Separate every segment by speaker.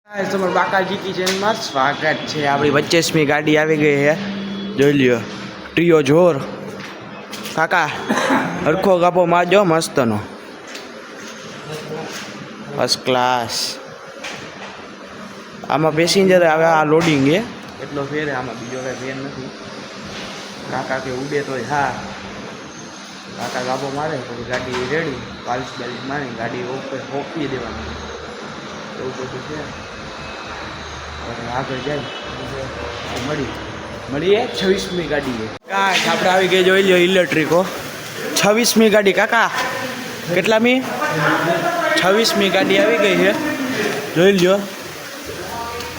Speaker 1: તમારું બાકાજી કિચનમાં સ્વાગત છે। આપણી 25મી ગાડી આવી ગઈ છે, જોઈ લ્યો। ટ્રીઓ જોર કાકા હરખો ગાપો મારજો મસ્તનો, ફર્સ્ટ ક્લાસ। આમાં પેસેન્જર આવે, આ લોડિંગ છે એટલો ફેર, આમાં બીજો કંઈ ફેર નથી। કાકા કે ઉડે તો હા, કાકા ગાપો મારે પછી ગાડી રેડી, પાલિશ બાલિશ મારી ગાડી ઓકે હોપી દેવાની, એવું બધું છે। આગળ જાય મળીએ 26મી ગાડી છે કાંઈ આપણે આવી ગઈ, જોઈ લો ઇલેક્ટ્રિકો 26મી ગાડી। કાકા કેટલામી? 26મી ગાડી આવી ગઈ છે, જોઈ લો।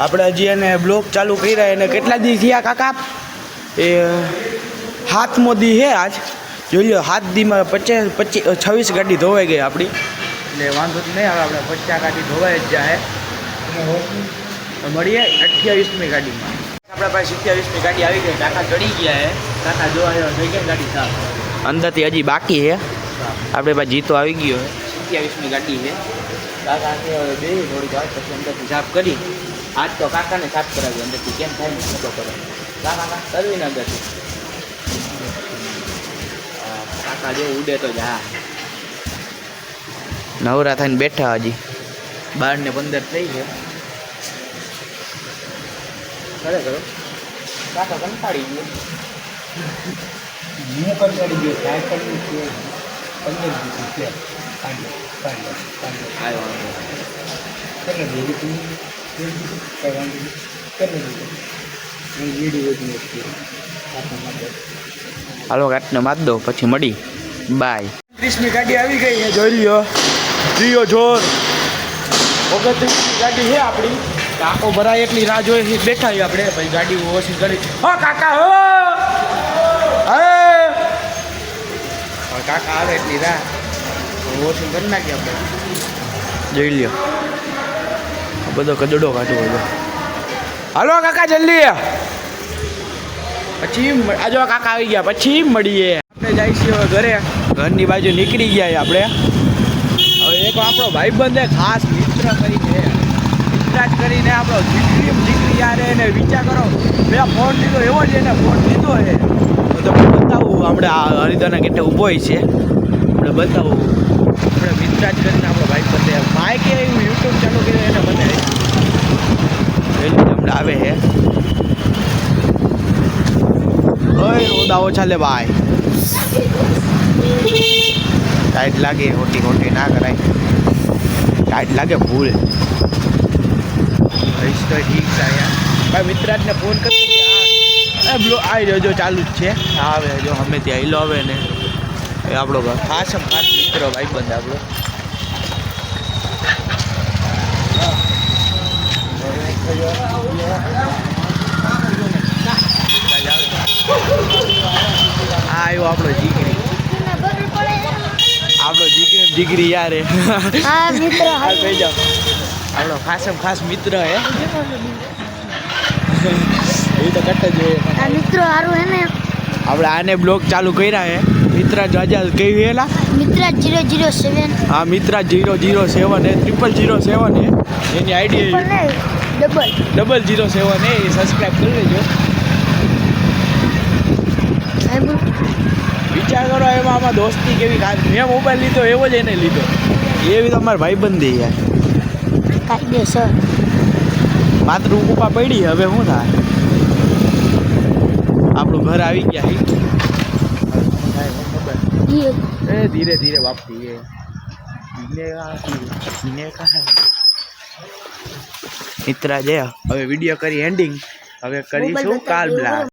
Speaker 1: આપણે હજી એને બ્લોક ચાલુ કર્યા, એને કેટલા દી થયા કાકા? એ 7મો દી છે આજ, જોઈ લો। 7 દીમાં 26 ગાડી ધોવાઈ ગઈ આપણી, એટલે વાંધો જ નહીં આવે, આપણે 50 ગાડી ધોવાઈ જ જાય। મળીએ 28મી ગાડીમાં। આપણા પાસે 27મી ગાડી આવી ગઈ, કાકા ચડી ગયા છે, કાકા જોવા થઈ ગયા ગાડી સાફ, અંદરથી હજી બાકી છે। આપણે પાસે જીતો આવી ગયો છે, 27મી ગાડી છે। કાકા બે થોડીક વાર પછી અંદરથી સાફ કરી, આજ તો કાકાને સાફ કરાવ્યું અંદરથી, કેમ થાય ને નતો કરે કાકા કરવી ને અંદરથી। કાકા જો ઉડે તો જા, નવરા થઈને બેઠા, હજી 12 ને 15 થઈ છે। ખરેખર કાકા કંટાળી ગયો, હું કંટાળી ગયો, સાયકલનું છે 15 દિવસ છે, હાલો કાટને માર દો પછી મળી બાય। 30મી ગાડી આવી ગઈ છે, જોઈ લ્યો, ટ્રીઓ જોર 29મી ગાડી છે આપણી। કાકો ભરાય એટલી રાહ જોઈ બેઠા આપણે, પછી ગાડી ઓછી કરી, હો કાકા હો કાકા આવે એટલી રાહ ઓછી કરી નાખી આપણે, જોઈ લ્યો। બધો કચડો કાઢવો બધો, હાલો કાકા જલ્દી, પછી આજો કાકા આવી ગયા પછી મળીએ। આપણે જઈશું હવે ઘરે, ઘરની બાજુ નીકળી ગયા આપણે। હવે એક આપણો ભાઈબંધ ખાસ મિત્ર કરીને આપણો દીકરી યારે એને વિચાર કરો, મેં ફોન લીધો એવો જ એને ફોન લીધો છે, તો તમને બતાવું આપણે આ હરિદ્વારના કેટલે ઊભો હોય છે, આપણે બતાવું। આપણે મિત્રાજ કરીને આપણો ભાઈબંધ માય કે એવું યુટ્યુબ ચાલુ કર્યું એને બતાવી, હમણાં આવે છે। ઓય રોદા ઓછા લે ભાઈ, ટાઈટ લાગે, ખોટી ના કરાય, ટાઈટ લાગે ભૂલ તો ઠીક છે યાર। ભાઈ મિત્રાજને ફોન કરતો આવી જો ચાલુ જ છે, આવે જો અમે ત્યાં હિલો આવે ને, એ આપણો ખાસ મિત્ર ભાઈબંધ આપણો। આવ્યો આપણો જીગરી યાર, કહી જાઓ આપણો ખાસ મિત્ર હે, એ તો કટ જ હોય મિત્રો સારું હે ને। આપણે આને બ્લોગ ચાલુ કર્યા હે, મિત્રાજ રાજા કહ્યું હેલા, મિત્રાજ 007, હા મિત્રાજ 007 હે, 0007 હે એની આઈડી, ડબલ 007 હે, એ સબસ્ક્રાઈબ કરી લેજો। વિચાર કરો એમાં આમાં દોસ્તી કેવી, મેં મોબાઈલ લીધો એવો જ એને લીધો, એવી તો અમારા ભાઈબંધી યાર, કાયદેસર માત્ર ઉપા પડી। હવે શું થાય, આપણું ઘર આવી ગયા એ ધીરે ધીરે વાપરી મિત્રા જે હવે વિડીયો કરી એન્ડિંગ, હવે કરીશું કાલ બ્લાગ।